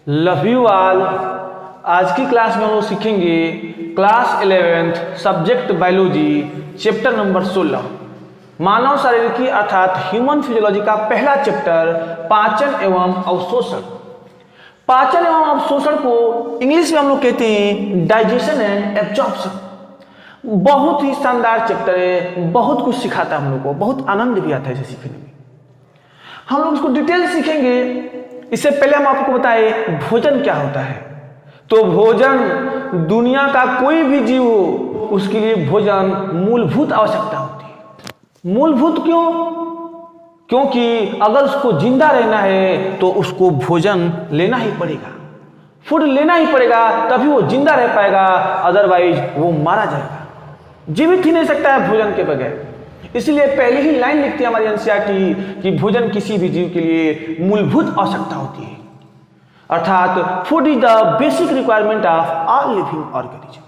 Love you all. आज की class में हम लोग सीखेंगे class 11th subject biology chapter number 16 मानव शारीरिकी अर्थात ह्यूमन फिजियोलॉजी का पहला चैप्टर पाचन एवं अवशोषण। पाचन एवं अवशोषण को इंग्लिश में हम लोग कहते हैं डाइजेशन एंड एब्जॉर्प्शन। बहुत ही शानदार चैप्टर है, बहुत कुछ सिखाता है हम लोग को, बहुत आनंद भी आता है इसे सीखने में। हम लोग इसको डिटेल सीखेंगे। इससे पहले हम आपको बताएं भोजन क्या होता है। तो भोजन दुनिया का कोई भी जीव हो उसके लिए भोजन मूलभूत आवश्यकता होती है। मूलभूत क्यों? क्योंकि अगर उसको जिंदा रहना है तो उसको भोजन लेना ही पड़ेगा, फूड लेना ही पड़ेगा, तभी वो जिंदा रह पाएगा, अदरवाइज वो मारा जाएगा, जीवित ही नहीं सकता है भोजन के बगैर। इसलिए पहले ही लाइन लिखती है हमारी एनसीईआरटी कि भोजन किसी भी जीव के लिए मूलभूत आवश्यकता होती है, अर्थात food is the basic requirement of all living organism.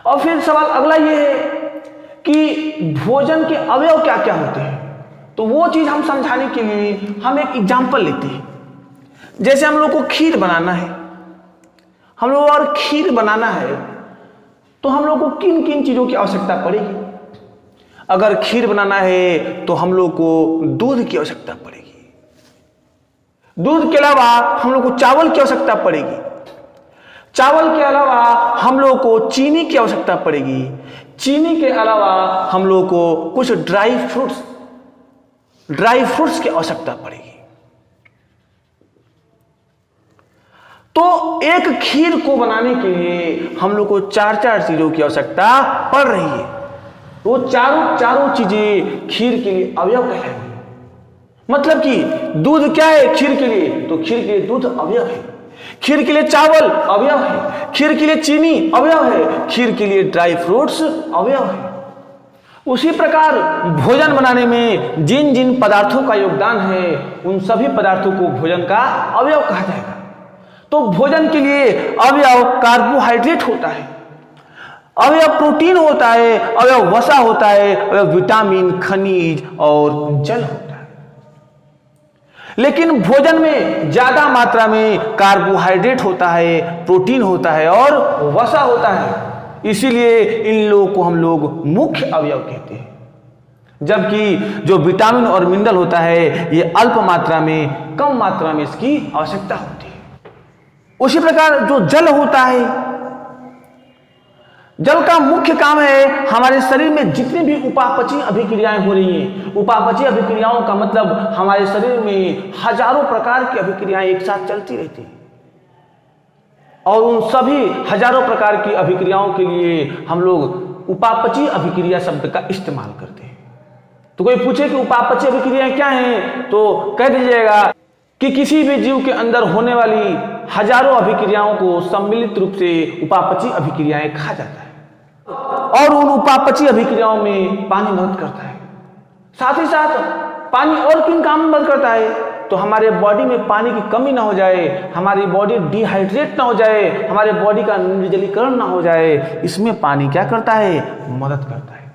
और फिर सवाल अगला ये है कि भोजन के अवयव क्या क्या होते हैं। तो वो चीज हम समझाने के लिए हम एक एग्जाम्पल लेते हैं। जैसे हम लोग को खीर बनाना है, हम लोग और खीर बनाना है तो हम लोग को किन किन चीजों की आवश्यकता पड़ेगी। अगर खीर बनाना है तो हम लोग को दूध की आवश्यकता पड़ेगी, दूध के अलावा हम लोग को चावल की आवश्यकता पड़ेगी, चावल के अलावा हम लोग को चीनी की आवश्यकता पड़ेगी, चीनी के अलावा हम लोग को कुछ ड्राई फ्रूट्स की आवश्यकता पड़ेगी। तो एक खीर को बनाने के लिए हम लोग को चार चीजों की आवश्यकता पड़ रही है। वो चारों चीजें खीर के लिए अवयव कहलाएंगी। मतलब कि दूध क्या है खीर के लिए? तो खीर के लिए दूध अवयव है, खीर के लिए चावल अवयव है, खीर के लिए चीनी अवयव है, खीर के लिए ड्राई फ्रूट्स अवयव है। उसी प्रकार भोजन बनाने में जिन जिन पदार्थों का योगदान है उन सभी पदार्थों को भोजन का अवयव कहा जाएगा। तो भोजन के लिए अवयव कार्बोहाइड्रेट होता है, अवयव प्रोटीन होता है, अवयव वसा होता है, अवयव विटामिन, खनिज और जल होता है। लेकिन भोजन में ज्यादा मात्रा में कार्बोहाइड्रेट होता है, प्रोटीन होता है और वसा होता है। इसीलिए इन लोगों को हम लोग मुख्य अवयव कहते हैं, जबकि जो विटामिन और मिनरल होता है ये अल्प मात्रा में, कम मात्रा में इसकी आवश्यकता होती है। उसी प्रकार जो जल होता है, जल का मुख्य काम है हमारे शरीर में जितनी भी उपापचयी अभिक्रियाएं हो रही हैं। उपापचयी अभिक्रियाओं का मतलब हमारे शरीर में हजारों प्रकार की अभिक्रियाएं एक साथ चलती रहती हैं और उन सभी हजारों प्रकार की अभिक्रियाओं के लिए हम लोग उपापचयी अभिक्रिया शब्द का इस्तेमाल करते हैं। तो कोई पूछे कि उपापचयी अभिक्रियाएं क्या हैं तो कह दीजिएगा कि किसी भी जीव के अंदर होने वाली हजारों अभिक्रियाओं को सम्मिलित रूप से उपापचयी अभिक्रियाएं कहा जाता है। और उन उपापचयी अभिक्रियाओं में पानी मदद करता है। साथ ही साथ पानी और किन काम में मदद करता है? तो हमारे बॉडी में पानी की कमी ना हो जाए, हमारी बॉडी डिहाइड्रेट ना हो जाए, हमारे बॉडी का निर्जलीकरण ना हो जाए, इसमें पानी क्या करता है? मदद करता है।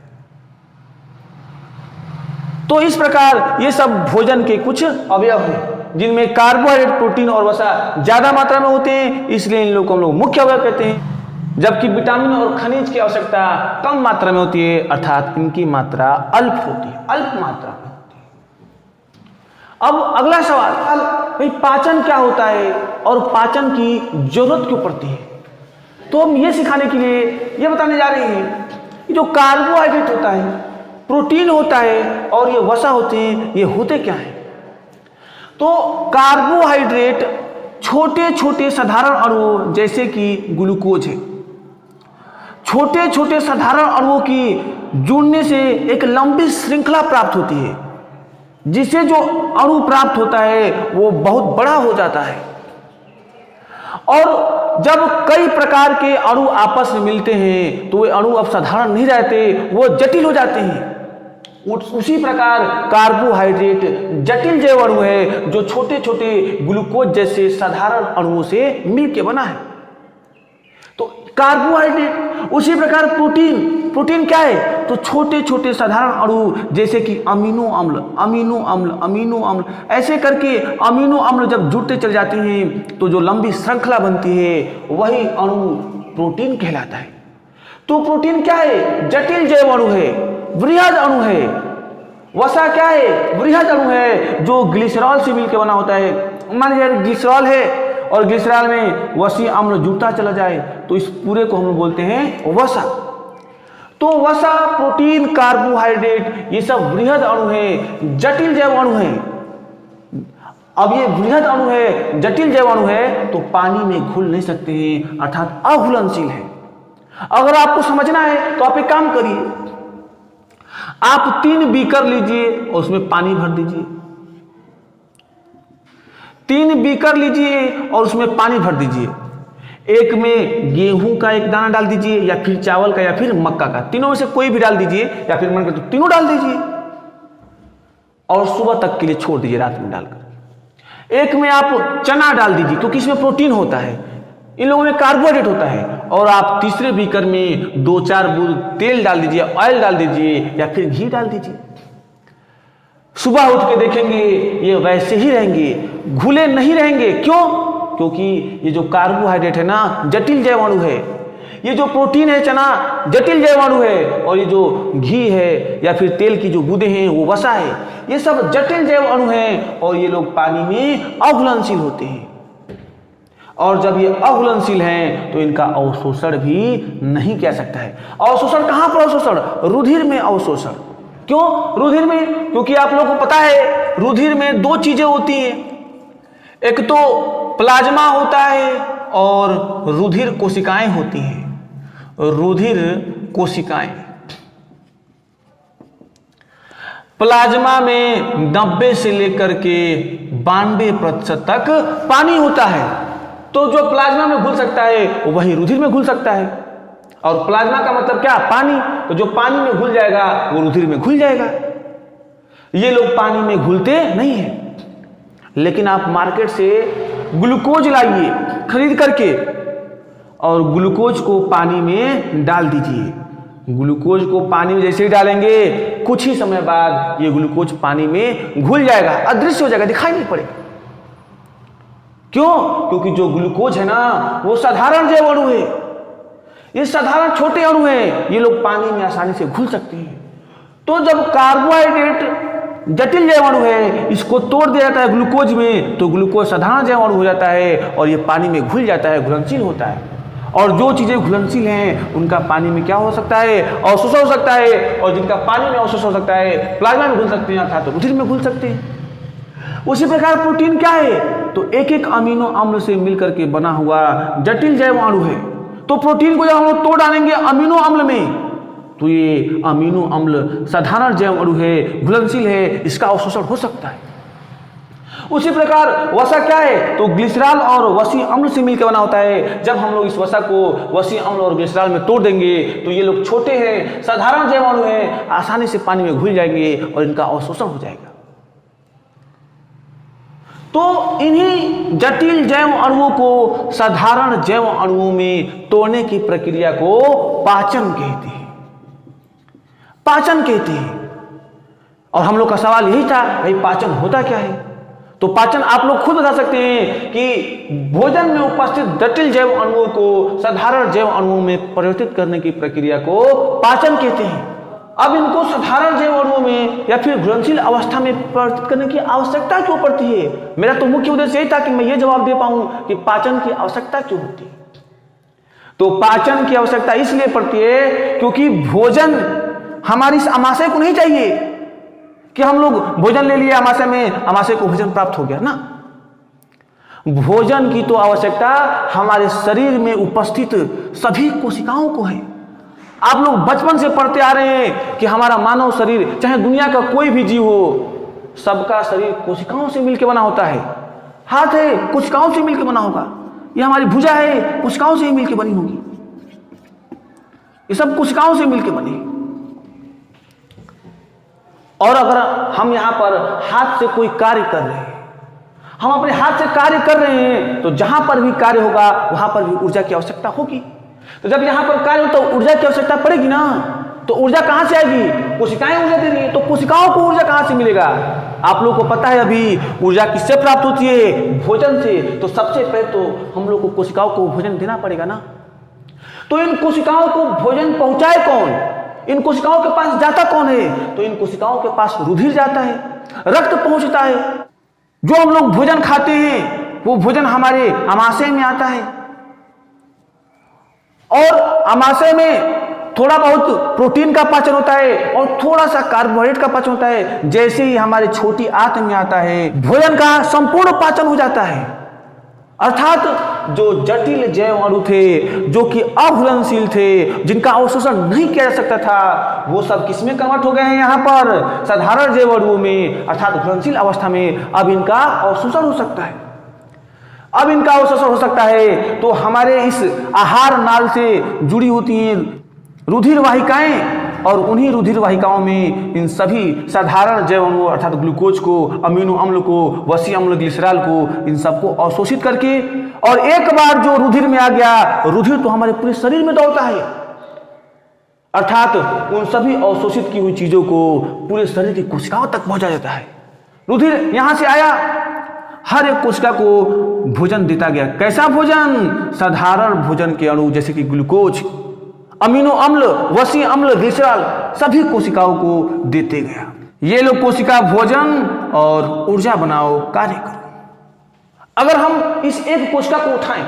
तो इस प्रकार ये सब भोजन के कुछ अवयव हैं जिनमें कार्बोहाइड्रेट, प्रोटीन और वसा ज्यादा मात्रा में होते हैं, इसलिए इन लोगों को हम लोग मुख्य अवयव कहते हैं। जबकि विटामिन और खनिज की आवश्यकता कम मात्रा में होती है, अर्थात इनकी मात्रा अल्प होती है, अल्प मात्रा में होती है। अब अगला सवाल, भाई पाचन क्या होता है और पाचन की जरूरत क्यों पड़ती है? तो हम ये सिखाने के लिए ये बताने जा रहे हैं कि जो कार्बोहाइड्रेट होता है, प्रोटीन होता है और ये वसा होते हैं, ये होते क्या है? तो कार्बोहाइड्रेट छोटे छोटे साधारण अणु जैसे कि ग्लूकोज है, छोटे छोटे साधारण अणुओं की जुड़ने से एक लंबी श्रृंखला प्राप्त होती है, जिसे जो अणु प्राप्त होता है वो बहुत बड़ा हो जाता है। और जब कई प्रकार के अणु आपस में मिलते हैं तो वे अणु अब साधारण नहीं रहते, वो जटिल हो जाते हैं। उसी प्रकार कार्बोहाइड्रेट जटिल जैव अणु है जो छोटे छोटे ग्लूकोज जैसे साधारण अणुओं से मिलकर बना है। तो कार्बोहाइड्रेट, उसी प्रकार प्रोटीन, प्रोटीन क्या है? तो छोटे छोटे साधारण अणु जैसे कि अमीनो अम्ल, अमीनो अम्ल, अमीनो अम्ल, ऐसे करके अमीनो अम्ल जब जुड़ते चले जाते हैं तो जो लंबी श्रृंखला बनती है वही अणु प्रोटीन कहलाता है। तो प्रोटीन क्या है? जटिल जैव अणु है, वृहद अणु है। वसा क्या है? वृहद अणु है जो ग्लिसरॉल से मिलकर बना होता है। मान लीजिए ग्लिसरॉल है और ग्लिसरॉल में वसी अम्ल जुड़ता चला जाए तो इस पूरे को हम बोलते हैं वसा। तो वसा, प्रोटीन, कार्बोहाइड्रेट ये सब वृहद अणु है, जटिल जैव अणु है। अब ये वृहद अणु है, जटिल जैव अणु है तो पानी में घुल नहीं सकते हैं, अर्थात अघुलनशील है। अगर आपको समझना है तो आप एक काम करिए, आप 3 बीकर लीजिए और उसमें पानी भर दीजिए। 3 बीकर लीजिए और उसमें पानी भर दीजिए। एक में गेहूं का एक दाना डाल दीजिए या फिर चावल का या फिर मक्का का, तीनों में से कोई भी डाल दीजिए या फिर मन करे तो तीनों डाल दीजिए और सुबह तक के लिए छोड़ दीजिए रात में डालकर। एक में आप चना डाल दीजिए क्योंकि इसमें प्रोटीन होता है, इन लोगों में कार्बोहाइड्रेट होता है। और आप तीसरे बीकर में 2-4 बूंद तेल डाल दीजिए, ऑयल डाल दीजिए या फिर घी डाल दीजिए। सुबह उठ के देखेंगे ये वैसे ही रहेंगे, घुले नहीं रहेंगे। क्यों? क्योंकि ये जो कार्बोहाइड्रेट है ना जटिल जैव अणु है, ये जो प्रोटीन है चना जटिल जैव अणु है, और ये जो घी है या फिर तेल की जो बूंदें हैं वो वसा है, ये सब जटिल जैव अणु हैं और ये लोग पानी में अघुलनशील होते हैं। और जब ये अघुलनशील हैं तो इनका अवशोषण भी नहीं किया सकता है। अवशोषण कहां पर? अवशोषण रुधिर में अवशोषण। क्यों रुधिर में? क्योंकि आप लोगों को पता है रुधिर में 2 चीजें होती हैं, एक तो प्लाज्मा होता है और रुधिर कोशिकाएं होती हैं। रुधिर कोशिकाएं, प्लाज्मा में 90 से लेकर के 92% तक पानी होता है। तो जो प्लाज्मा में घुल सकता है वही रुधिर में घुल सकता है। और प्लाज्मा का मतलब क्या? पानी। तो जो पानी में घुल जाएगा वो रुधिर में घुल जाएगा। ये लोग पानी में घुलते नहीं हैं। लेकिन आप मार्केट से ग्लूकोज लाइए खरीद करके और ग्लूकोज को पानी में डाल दीजिए। ग्लूकोज को पानी में जैसे ही डालेंगे कुछ ही समय बाद ये ग्लूकोज पानी में घुल जाएगा, अदृश्य हो जाएगा, दिखाई नहीं पड़ेगा। क्यों? क्योंकि जो ग्लूकोज है ना वो साधारण जैव अणु है, ये साधारण छोटे अणु हैं, ये लोग पानी में आसानी से घुल सकते हैं। तो जब कार्बोहाइड्रेट जटिल जैव अणु है इसको तोड़ दिया जाता है ग्लूकोज में तो ग्लूकोज साधारण जैव अणु हो जाता है और ये पानी में घुल जाता है, घुलनशील होता है। और जो चीजें घुलनशील हैं उनका पानी में क्या हो सकता है? अवशोषण हो सकता है। और जिनका पानी में अवशोषण हो सकता है प्लाज्मा में घुल सकते हैं अर्थात रुधिर में घुल सकते हैं। उसी प्रकार प्रोटीन क्या है? तो एक एक अमीनो अम्ल से मिलकर के बना हुआ जटिल जैव अणु है। तो प्रोटीन को जब हम लोग तोड़ डालेंगे अमीनो अम्ल में तो ये अमीनो अम्ल साधारण जैव अणु है, घुलनशील है, इसका अवशोषण हो सकता है। उसी प्रकार वसा क्या है? तो ग्लिसरॉल और वसी अम्ल से मिलकर बना होता है। जब हम लोग इस वसा को वसी अम्ल और ग्लिसरॉल में तोड़ देंगे तो ये लोग छोटे हैं, साधारण जैव अणु हैं, आसानी से पानी में घुल जाएंगे और इनका अवशोषण हो जाएगा। तो इन्हीं जटिल जैव अणुओं को साधारण जैव अणुओं में तोड़ने की प्रक्रिया को पाचन कहते हैं। पाचन कहते हैं। और हम लोग का सवाल यही था भाई पाचन होता क्या है? तो पाचन आप लोग खुद बता सकते हैं कि भोजन में उपस्थित जटिल जैव अणुओं को साधारण जैव अणुओं में परिवर्तित करने की प्रक्रिया को पाचन कहते हैं। अब इनको साधारण जैव अणुओं में या फिर घुलनशील अवस्था में परिवर्तित करने की आवश्यकता क्यों पड़ती है? मेरा तो मुख्य उद्देश्य यही था कि मैं ये जवाब दे पाऊं कि पाचन की आवश्यकता क्यों होती है। तो पाचन की आवश्यकता इसलिए पड़ती है क्योंकि भोजन हमारी इस आमाशय को नहीं चाहिए कि हम लोग भोजन ले लिए आमाशय में, आमाशय को भोजन प्राप्त हो गया ना। भोजन की तो आवश्यकता हमारे शरीर में उपस्थित सभी कोशिकाओं को है। आप लोग बचपन से पढ़ते आ रहे हैं कि हमारा मानव शरीर चाहे दुनिया का कोई भी जीव हो, सबका शरीर कोशिकाओं से मिलकर बना होता है। हाथ है कोशिकाओं से मिलकर बना होगा, ये हमारी भुजा है कोशिकाओं से ही मिलकर बनी होगी, ये सब कोशिकाओं से मिलकर बनी। और अगर हम यहां पर हाथ से कोई कार्य कर रहे हैं, हम अपने हाथ से कार्य कर रहे हैं, तो जहां पर भी कार्य होगा वहां पर भी ऊर्जा की आवश्यकता होगी। तो जब यहाँ पर कार्य हो तो ऊर्जा की आवश्यकता पड़ेगी ना, तो ऊर्जा कहाँ से आएगी? कोशिकाएं ऊर्जा दे रही है, तो कोशिकाओं को ऊर्जा कहाँ से मिलेगा? आप लोगों को पता है अभी ऊर्जा किससे प्राप्त होती है? भोजन से। तो सबसे पहले तो हम लोग को कोशिकाओं को भोजन देना पड़ेगा ना। तो इन कोशिकाओं को भोजन पहुंचाए कौन? इन कोशिकाओं के पास जाता कौन है? तो इन कोशिकाओं के पास रुधिर जाता है, रक्त पहुंचता है। जो हम लोग भोजन खाते हैं वो भोजन हमारे आमाशय में आता है, और आमाशय में थोड़ा बहुत प्रोटीन का पाचन होता है और थोड़ा सा कार्बोहाइड्रेट का पाचन होता है। जैसे ही हमारे छोटी आंत में आता है, भोजन का संपूर्ण पाचन हो जाता है। अर्थात जो जटिल जैव अणु थे, जो कि अघुलनशील थे, जिनका अवशोषण नहीं किया जा सकता था, वो सब किसमें कन्वर्ट हो गए हैं? यहाँ पर साधारण जैव अणुओं में, अर्थात घुलनशील अवस्था में अब इनका अवशोषण हो सकता है। अब इनका अवशोषण हो सकता है तो हमारे इस आहार नाल से जुड़ी होती हैं रुधिर वाहिकाएं, और उन्हीं रुधिर वाहिकाओं में इन सभी साधारण जैव अणुओं अर्थात ग्लूकोज को, अमीनो अम्ल को, वसी अम्ल ग्लिसरॉल को, इन सबको अवशोषित करके, और एक बार जो रुधिर में आ गया, रुधिर तो हमारे पूरे शरीर में दौड़ता है, अर्थात उन सभी अवशोषित की हुई चीजों को पूरे शरीर की कोशिकाओं तक पहुंचा जाता है। रुधिर यहां से आया, हर एक कोशिका को भोजन देता गया। कैसा भोजन? साधारण भोजन के अणु जैसे कि ग्लूकोज, अमीनो अम्ल, वसी अम्ल, ग्लिसरॉल, सभी कोशिकाओं को देते गया। ये लो कोशिका भोजन और ऊर्जा बनाओ, कार्य करो। अगर हम इस एक कोशिका को उठाएं,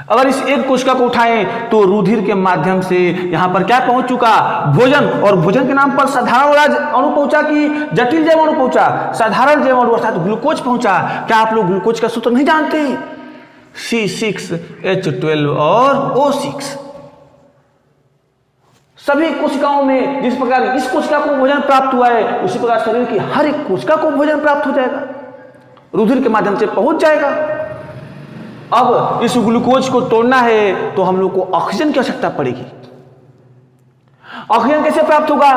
अगर इस एक कोशिका को उठाएं तो रुधिर के माध्यम से यहां पर क्या पहुंच चुका? भोजन। और भोजन के नाम पर साधारण अणु पहुंचा कि जटिल जैव अणु पहुंचा? साधारण जैव अणु अर्थात ग्लूकोज पहुंचा। क्या आप लोग ग्लूकोज का सूत्र नहीं जानते? C6H12 और O6। सभी कोशिकाओं में जिस प्रकार इस कोशिका को भोजन प्राप्त हुआ है, उसी प्रकार शरीर की हर एक कोशिका को भोजन प्राप्त हो जाएगा, रुधिर के माध्यम से पहुंच जाएगा। अब इस ग्लूकोज को तोड़ना है तो हम लोग को ऑक्सीजन की आवश्यकता पड़ेगी। ऑक्सीजन कैसे प्राप्त होगा?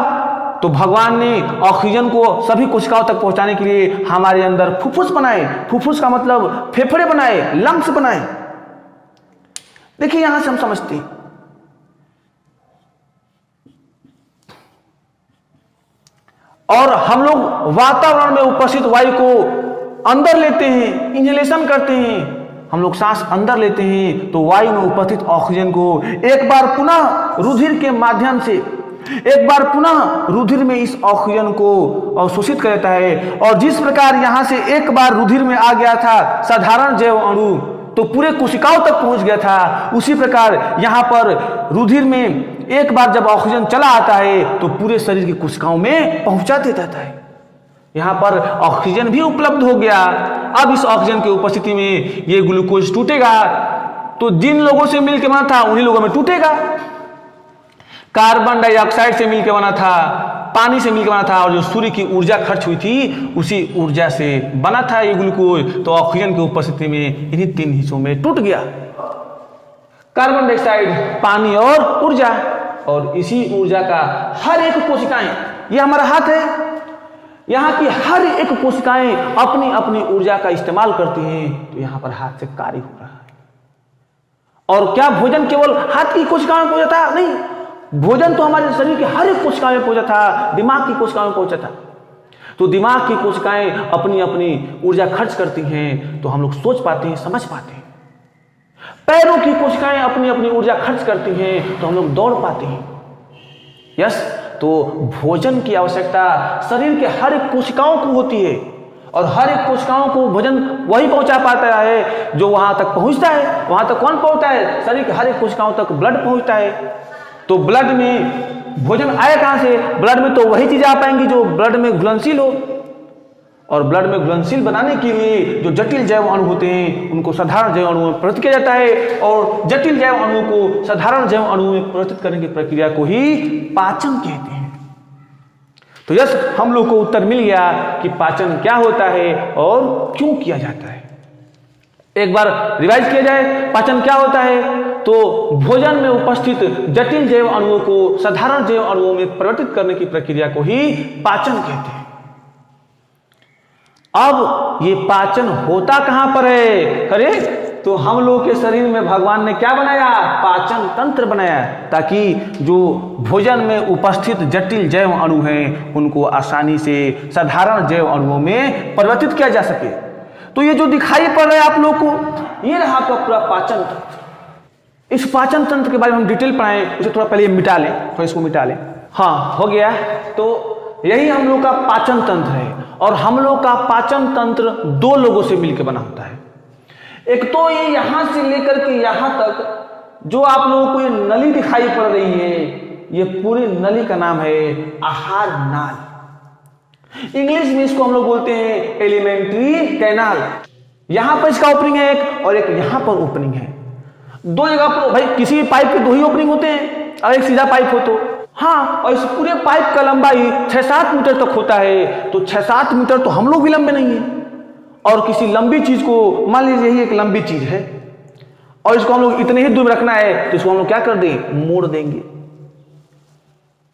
तो भगवान ने ऑक्सीजन को सभी कोशिकाओं तक पहुंचाने के लिए हमारे अंदर फुफ्फुस बनाए। फुफ्फुस का मतलब फेफड़े बनाए, लंग्स बनाए। देखिए यहां से हम समझते हैं, और हम लोग वातावरण में उपस्थित वायु को अंदर लेते हैं, इन्हेलेशन करते हैं। हम लोग सांस अंदर लेते हैं तो वायु में उपस्थित ऑक्सीजन को एक बार पुनः रुधिर के माध्यम से, एक बार पुनः रुधिर में इस ऑक्सीजन को अवशोषित कर देता है। और जिस प्रकार यहां से एक बार रुधिर में आ गया था साधारण जैव अणु तो पूरे कोशिकाओं तक पहुंच गया था, उसी प्रकार यहां पर रुधिर में एक बार जब ऑक्सीजन चला आता है तो पूरे शरीर की कोशिकाओं में पहुंचा देता है। यहां पर ऑक्सीजन भी उपलब्ध हो गया। अब इस ऑक्सीजन की उपस्थिति में ये ग्लूकोज टूटेगा तो जिन लोगों से मिलकर बना था उन्हीं लोगों में टूटेगा। कार्बन डाइऑक्साइड से मिलकर बना था, पानी से मिलकर बना था, और जो सूर्य की ऊर्जा खर्च हुई थी उसी ऊर्जा से बना था ये ग्लूकोज। तो ऑक्सीजन की उपस्थिति में इन्हीं तीन हिस्सों में टूट गया, कार्बन डाइऑक्साइड, पानी और ऊर्जा। और इसी ऊर्जा का हर एक कोशिकाएं, ये हमारा हाथ है, यहाँ की हर एक कोशिकाएं अपनी अपनी ऊर्जा का इस्तेमाल करती हैं। तो यहाँ पर हाथ से कार्य हो रहा है। और क्या भोजन केवल हाथ की कोशिकाओं में पहुंचा था? नहीं, भोजन तो हमारे शरीर के हर एक कोशिका में पहुंचा था, दिमाग की कोशिका में पहुंचा था। तो दिमाग की कोशिकाएं अपनी अपनी ऊर्जा खर्च करती हैं तो हम लोग सोच पाते हैं, समझ पाते हैं। पैरों की कोशिकाएं अपनी अपनी ऊर्जा खर्च करती हैं तो हम लोग दौड़ पाते हैं। यस, तो भोजन की आवश्यकता शरीर के हर एक कोशिकाओं को होती है, और हर एक कोशिकाओं को भोजन वही पहुंचा पाता है जो वहां तक पहुंचता है। वहां तक कौन पहुंचता है? शरीर के हर एक कोशिकाओं तक ब्लड पहुंचता है। तो ब्लड में भोजन आए कहां से? ब्लड में तो वही चीजें आ पाएंगी जो ब्लड में घुलनशील हो, और ब्लड में घुलनशील बनाने के लिए जो जटिल जैव अणु होते हैं उनको साधारण जैव अणुओं में परिवर्तित किया जाता है, और जटिल जैव अणुओं को साधारण जैव अणुओं में परिवर्तित करने की प्रक्रिया को ही पाचन कहते हैं। तो यस, हम लोग को उत्तर मिल गया कि पाचन क्या होता है और क्यों किया जाता है। एक बार रिवाइज किया जाए, पाचन क्या होता है? तो भोजन में उपस्थित जटिल जैव अणुओं को साधारण जैव अणुओं में परिवर्तित करने की प्रक्रिया को ही पाचन कहते हैं। अब ये पाचन होता कहां पर है? अरे तो हम लोग के शरीर में भगवान ने क्या बनाया? पाचन तंत्र बनाया, ताकि जो भोजन में उपस्थित जटिल जैव अणु हैं उनको आसानी से साधारण जैव अणुओं में परिवर्तित किया जा सके। तो ये जो दिखाई पड़ रहा है आप लोग को, ये रहा आपका पूरा पाचन तंत्र। इस पाचन तंत्र के बारे में हम डिटेल पढ़ाएं, उसे थोड़ा पहले मिटा लें, थोड़ा इसको मिटा लें। हाँ, हो गया। तो यही हम लोग का पाचन तंत्र है, और हम लोग का पाचन तंत्र दो लोगों से मिलकर बना होता है। एक तो ये यहां से लेकर के यहां तक जो आप लोगों को ये नली दिखाई पड़ रही है, ये पूरी नली का नाम है आहार नाल। इंग्लिश में इसको हम लोग बोलते हैं एलिमेंट्री कैनाल। यहां पर इसका ओपनिंग है एक, और एक यहां पर ओपनिंग है। दो जगह पर भाई किसी भी पाइप के दो ही ओपनिंग होते हैं, और एक सीधा पाइप हो तो हाँ, और इस पूरे पाइप का लंबाई 6-7 मीटर तक होता है। तो 6-7 मीटर तो हम लोग भी लंबे नहीं है, और किसी लंबी चीज को मान लीजिए यही एक लंबी चीज है, और इसको हम लोग इतने ही दूर में रखना है, तो इसको हम लोग क्या कर दें? मोड़ देंगे,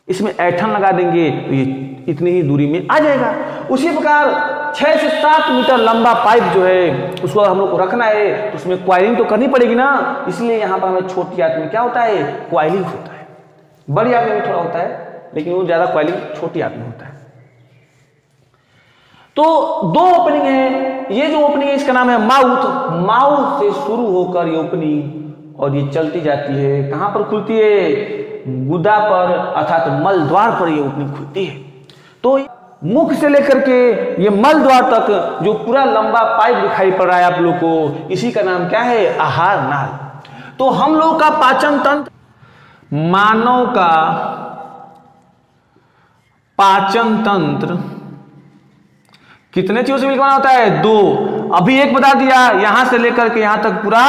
इसमें ऐठन लगा देंगे, तो ये इतनी ही दूरी में आ जाएगा। उसी प्रकार 6 से 7 मीटर लंबा पाइप जो है उसको हम लोग को रखना है, तो उसमें क्वाइलिंग तो करनी पड़ेगी ना। इसलिए यहां पर हमें छोटी आंत में क्या होता है? क्वाइलिंग होता है। बड़ी आंत में भी थोड़ा होता है, लेकिन वो ज्यादा क्वाइलिंग छोटी आंत में होता है। तो दो ओपनिंग है। ये जो ओपनिंग है इसका नाम है माउथ। माउथ से शुरू होकर ये ओपनिंग, और ये चलती जाती है। कहां पर खुलती है? गुदा पर, अर्थात मल द्वार पर ये ओपनिंग खुलती है। तो मुख से लेकर के ये मल द्वार तक जो पूरा लंबा पाइप दिखाई पड़ रहा है आप लोग को, इसी का नाम क्या है? आहार नाल। तो हम लोग का पाचन तंत्र, मानव का पाचन तंत्र कितने चीजों से मिलकर बना होता है? दो। अभी एक बता दिया, यहां से लेकर के यहां तक पूरा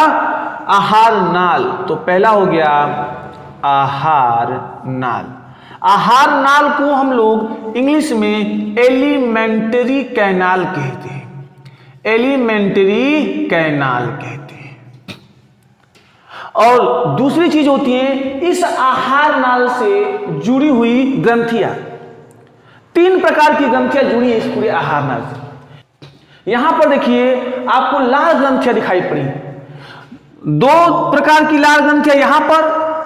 आहार नाल। तो पहला हो गया आहार नाल। आहार नाल को हम लोग इंग्लिश में एलिमेंट्री कैनाल कहते हैं। एलिमेंट्री कैनाल कहते हैं। और दूसरी चीज होती है इस आहार नाल से जुड़ी हुई ग्रंथियां। 3 प्रकार की ग्रंथियां जुड़ी है इस पूरे आहार नाल से। यहां पर देखिए आपको लाल ग्रंथियां दिखाई पड़ी। 2 प्रकार की लाल ग्रंथियां यहां पर,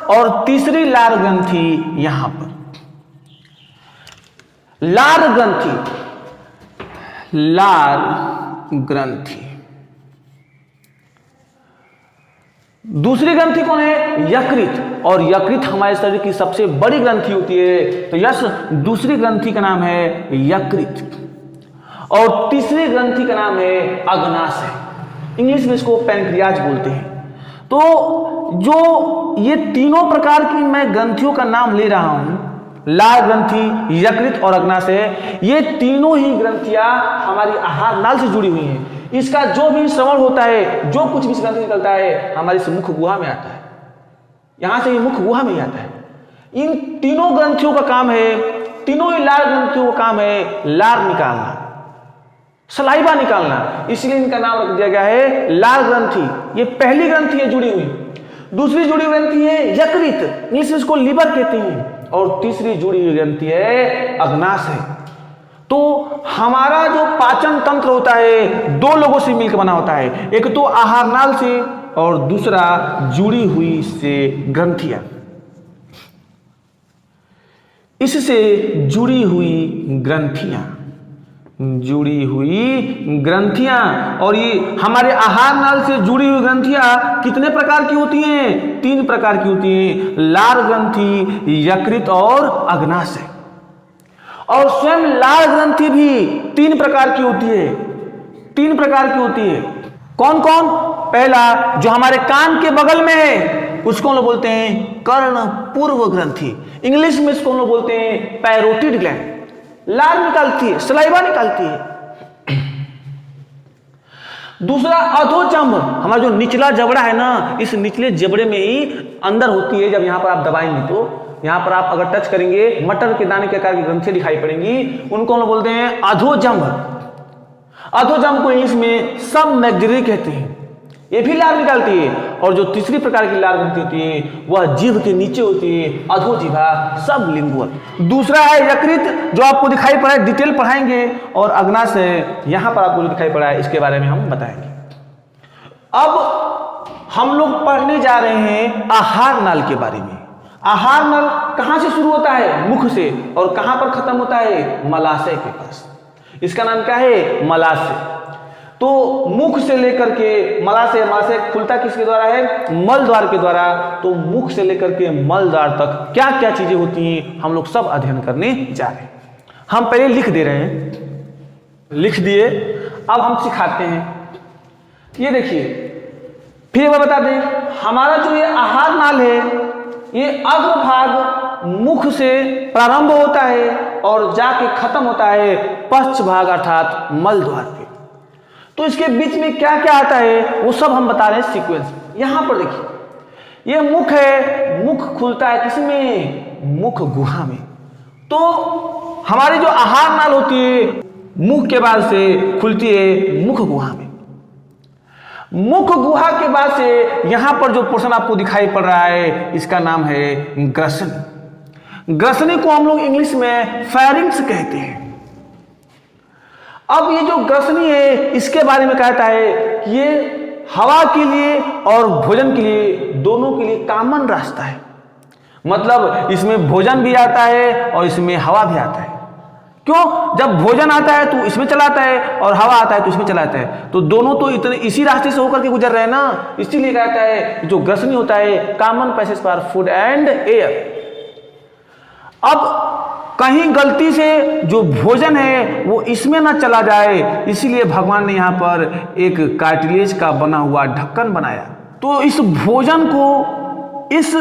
और तीसरी लाल ग्रंथि यहां पर। लाल ग्रंथि, लाल ग्रंथि। दूसरी ग्रंथि कौन है? यकृत। और यकृत हमारे शरीर की सबसे बड़ी ग्रंथि होती है। तो यस, दूसरी ग्रंथि का नाम है यकृत, और तीसरी ग्रंथि का नाम है अग्नाशय। इंग्लिश में इसको पैंक्रियाज बोलते हैं। तो जो ये तीनों प्रकार की मैं ग्रंथियों का नाम ले रहा हूं, लाल ग्रंथि, यकृत और अग्नाशय, ये तीनों ही ग्रंथियां हमारी आहार नाल से जुड़ी हुई हैं। इसका जो भी श्रवण होता है, जो कुछ भी इस ग्रंथि निकलता है, हमारी से मुख गुहा में आता है। यहां से ये मुख गुहा में ही आता है। इन तीनों ग्रंथियों का काम है, तीनों ही लाल ग्रंथियों का काम है लार निकालना, सलाइवा निकालना। इसलिए इनका नाम रख दिया गया है लाल ग्रंथि। ये पहली ग्रंथि है जुड़ी हुई। दूसरी जुड़ी हुई ग्रंथि है यकृत, इंग्लिश में इसको लीवर कहते हैं, और तीसरी जुड़ी हुई ग्रंथि है अग्नाशय। तो हमारा जो पाचन तंत्र होता है 2 लोगों से मिलकर बना होता है। एक तो आहार नाल से, और दूसरा जुड़ी हुई से ग्रंथियां। इससे जुड़ी हुई ग्रंथियां, जुड़ी हुई ग्रंथियां। और ये हमारे आहार नाल से जुड़ी हुई ग्रंथियां कितने प्रकार की होती हैं? 3 प्रकार की होती हैं, लाल ग्रंथि, यकृत और अग्नाशय। और स्वयं लाल ग्रंथि भी 3 प्रकार की होती है। 3 प्रकार की होती है। कौन कौन? पहला जो हमारे कान के बगल में है उसको हम लोग बोलते हैं कर्ण पूर्व ग्रंथि। इंग्लिश में इसको हम लोग बोलते हैं पैरोटिड ग्लैंड। लार निकालती है, सलाइवा निकालती है। दूसरा अधोचंब, हमारा जो निचला जबड़ा है ना, इस निचले जबड़े में ही अंदर होती है। जब यहां पर आप दबाएंगे तो यहां पर आप अगर टच करेंगे, मटर के दाने के आकार की ग्रंथियां दिखाई पड़ेंगी, उनको हम लोग बोलते हैं अधोजंभ। अधोजंभ को इंग्लिश में सब मैग्जरी कहते हैं। ये भी लार निकालती है। और जो तीसरी प्रकार की लार ग्रंथि होती है वह जीभ के नीचे होती है, अधोजिह्वा, सब लिंगुअल। दूसरा है यकृत, जो आपको दिखाई पड़ा है, डिटेल पढ़ाएंगे। और अग्नाशय, यहां पर आपको जो दिखाई पड़ा है इसके बारे में हम बताएंगे। अब हम लोग पढ़ने जा रहे हैं आहार नाल के बारे में। आहार नाल कहां से शुरू होता है? मुख से, और कहां पर खत्म होता है? मलाशय के पास। इसका नाम क्या है? मलाशय। तो मुख से लेकर के मलाशय, मलाशय खुलता किसके द्वारा है? मल द्वार के द्वारा। तो मुख से लेकर के मल द्वार तक क्या क्या चीजें होती हैं हम लोग सब अध्ययन करने जा रहे हैं। हम पहले लिख दे रहे हैं, लिख दिए, अब हम सिखाते हैं। ये देखिए, फिर एक बार बता दें, हमारा जो ये आहार नाल है ये अग्रभाग मुख से प्रारंभ होता है और जाके खत्म होता है पश्च भाग अर्थात मल द्वार पे। तो इसके बीच में क्या क्या आता है वो सब हम बता रहे हैं सीक्वेंस। यहां पर देखिए, ये मुख है, मुख खुलता है किसमें? मुख गुहा में। तो हमारी जो आहार नाल होती है मुख के बाद से खुलती है मुख गुहा में। मुख गुहा के बाद से यहां पर जो पोर्शन आपको दिखाई पड़ रहा है इसका नाम है ग्रसनी। ग्रसनी को हम लोग इंग्लिश में फेरिंग्स कहते हैं। अब ये जो ग्रसनी है इसके बारे में कहता है कि ये हवा के लिए और भोजन के लिए, दोनों के लिए कॉमन रास्ता है। मतलब इसमें भोजन भी आता है और इसमें हवा भी आता है। क्यों? जब भोजन आता है तो इसमें चलाता है और हवा आता है तो इसमें चलाता है, तो दोनों तो इतने इसी रास्ते से होकर के गुजर रहे हैं ना। इसीलिए कहता है जो ग्रसनी होता है common passage for food and air. अब कहीं गलती से जो भोजन है वो इसमें ना चला जाए, इसीलिए भगवान ने यहाँ पर एक कार्टिलेज का बना हुआ ढक्कन बनाया। तो इस भोजन को इस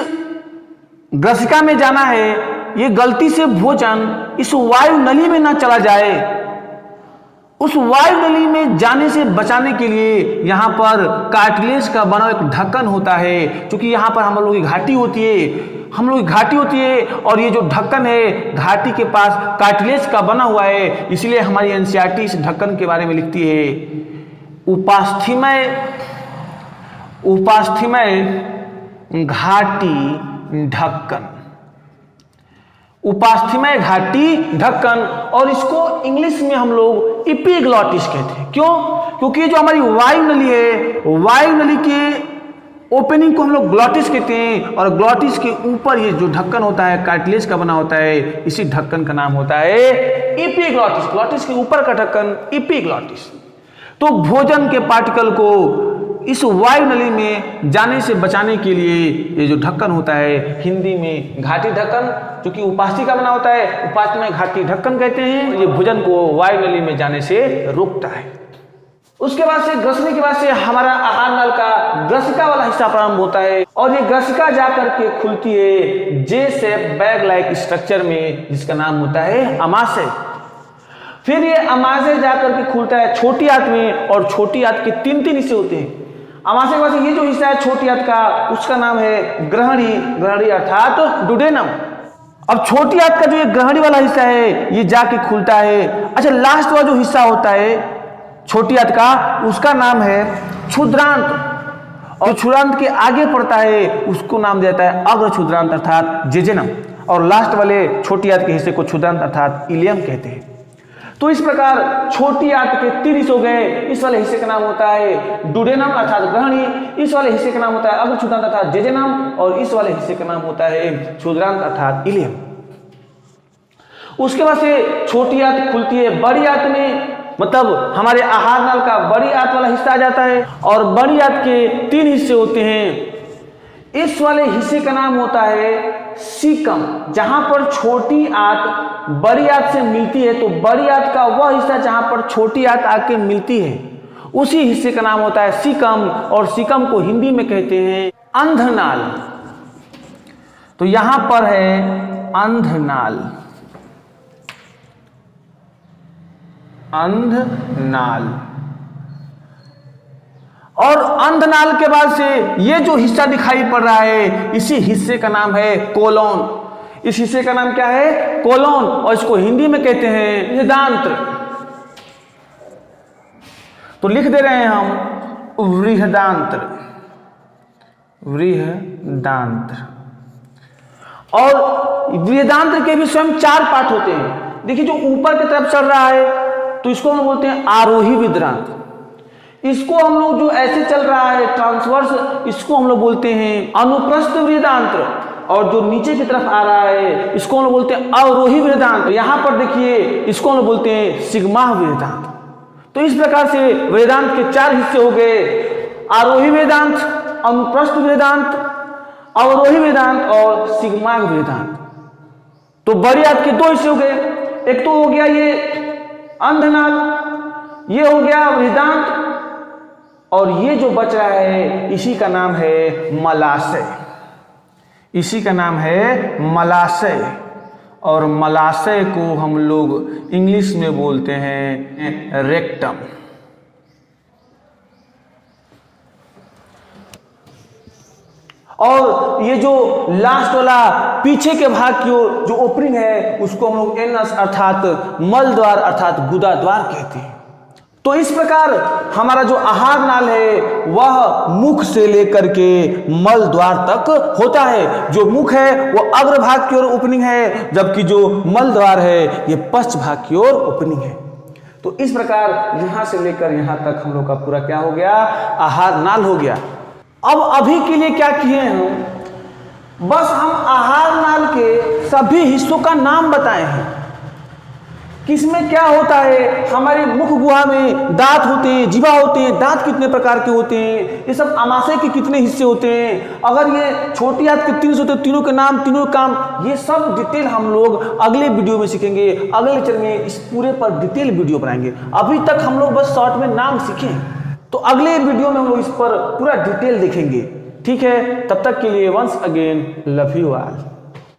ग्रसिका में जाना है, ये गलती से भोजन इस वायु नली में ना चला जाए। उस वायु नली में जाने से बचाने के लिए यहाँ पर कार्टिलेज का बना एक ढक्कन होता है। क्योंकि यहाँ पर हम लोग की घाटी होती है, और ये जो ढक्कन है घाटी के पास कार्टिलेज का बना हुआ है। इसलिए हमारी एनसीईआरटी इस ढक्कन के बारे में लिखती है उपास्थीमय घाटी ढक्कन, उपास्थीमय घाटी ढक्कन। और इसको इंग्लिश में हम लोग एपिग्लॉटिस कहते हैं। क्यों? क्योंकि जो हमारी वायु नली है, वायु नली के ओपनिंग को हम लोग ग्लॉटिस कहते हैं, और ग्लॉटिस के ऊपर ये जो ढक्कन होता है कार्टिलेज का बना होता है, इसी ढक्कन का नाम होता है एपिग्लॉटिस। ग्लॉटिस के ऊपर का ढक्कन एपिग्लॉटिस। तो भोजन के पार्टिकल को इस वायु नली में जाने से बचाने के लिए ये जो ढक्कन होता है, हिंदी में घाटी ढक्कन, जो कि उपास्थि का बना होता है, उपास्थि में घाटी ढक्कन कहते हैं। ये भोजन को वायु नली में जाने से रोकता है। उसके बाद से ग्रसनी के बाद से हमारा आहार नाल का ग्रसिका वाला हिस्सा प्रारंभ होता है, और ये ग्रसिका जाकर के खुलती है जे शेप बैग लाइक स्ट्रक्चर में, जिसका नाम होता है अमाशय। फिर ये अमाशय जाकर के खुलता है छोटी आंत में, और छोटी आंत के 3 हिस्से होते हैं। अमाशय के बाद ये जो हिस्सा है छोटी आंत का, उसका नाम है ग्रहणी, ग्रहणी अर्थात डुडेनम। अब छोटी आंत का जो ये ग्रहणी वाला हिस्सा है ये जाके खुलता है। अच्छा, लास्ट वाला जो हिस्सा होता है छोटी आंत का, उसका नाम है क्षुद्रांत, और क्षुद्रांत के आगे पड़ता है उसको नाम देता है अग्र क्षुद्रांत अर्थात जेजेनम, और लास्ट वाले छोटी आंत के हिस्से को क्षुद्रांत अर्थात इलियम कहते हैं। तो इस प्रकार छोटी आंत के 3 हिस्से हो गए। इस वाले हिस्से का नाम होता है डुडेनम अर्थात ग्रहणी, इस वाले हिस्से का नाम होता है अग्र क्षुद्रांत अर्थात जेजेनम, और इस वाले हिस्से का नाम होता है क्षुद्रांत अर्थात इलियम। उसके बाद से छोटी आंत खुलती है बड़ी आंत में, मतलब हमारे आहार नाल का बड़ी आंत वाला हिस्सा आ जाता है, और बड़ी आंत के 3 हिस्से होते हैं। इस वाले हिस्से का नाम होता है सीकम, जहां पर छोटी आंत बड़ी आंत से मिलती है। तो बड़ी आंत का वह हिस्सा जहां पर छोटी आंत आके मिलती है, उसी हिस्से का नाम होता है सीकम, और सीकम को हिंदी में कहते हैं अंधनाल। तो यहां पर है अंधनाल, अंधनाल। और अंधनाल के बाद से ये जो हिस्सा दिखाई पड़ रहा है, इसी हिस्से का नाम है कोलोन। इस हिस्से का नाम क्या है? कोलोन, और इसको हिंदी में कहते हैं बृहदांत्र। तो लिख दे रहे हैं हम बृहदांत्र, बृहदांत्र। और बृहदांत्र के भी स्वयं 4 पार्ट होते हैं। देखिए, जो ऊपर की तरफ चल रहा है तो इसको हम बोलते हैं आरोही बृहदांत्र। इसको हम लोग जो ऐसे चल रहा है ट्रांसवर्स, इसको हम लोग बोलते हैं अनुप्रस्थ वेदांत, और जो नीचे की तरफ आ रहा है इसको हम लोग बोलते हैं अवरोही वेदांत। यहां पर देखिए इसको हम लोग बोलते हैं सिग्मा वेदांत। तो इस प्रकार से वेदांत के 4 हिस्से हो गए, आरोही वेदांत, अनुप्रस्थ वेदांत, अवरोही वेदांत और सिग्मा वेदांत। तो बड़ियाद के 2 हिस्से हो गए, एक तो हो गया ये अंधनाद, ये हो गया वेदांत, और ये जो बच रहा है इसी का नाम है मलाशय, इसी का नाम है मलाशय। और मलाशय को हम लोग इंग्लिश में बोलते हैं रेक्टम। और ये जो लास्ट वाला पीछे के भाग की ओर जो ओपनिंग है उसको हम लोग एनस अर्थात मल द्वार अर्थात गुदा द्वार कहते हैं। तो इस प्रकार हमारा जो आहार नाल है वह मुख से लेकर के मल द्वार तक होता है। जो मुख है वो अग्र भाग की ओर ओपनिंग है, जबकि जो मल द्वार है ये पश्च भाग की ओर ओपनिंग है। तो इस प्रकार यहां से लेकर यहां तक हम लोग का पूरा क्या हो गया, आहार नाल हो गया। अब अभी के लिए क्या किए हम, बस हम आहार नाल के सभी हिस्सों का नाम बताए हैं। किसमें क्या होता है, हमारे मुख गुहा में दांत होते हैं, जीवा होते हैं, दांत कितने प्रकार के होते हैं, ये सब आमाशय के कितने हिस्से होते हैं, अगर ये छोटी आंत के 3 होते हैं, तीनों के नाम, तीनों काम, ये सब डिटेल हम लोग अगले वीडियो में सीखेंगे। अगले लेक्चर में इस पूरे पर डिटेल वीडियो बनाएंगे। अभी तक हम लोग बस शॉर्ट में नाम सीखे, तो अगले वीडियो में हम लोग इस पर पूरा डिटेल देखेंगे। ठीक है, तब तक के लिए once again love you all.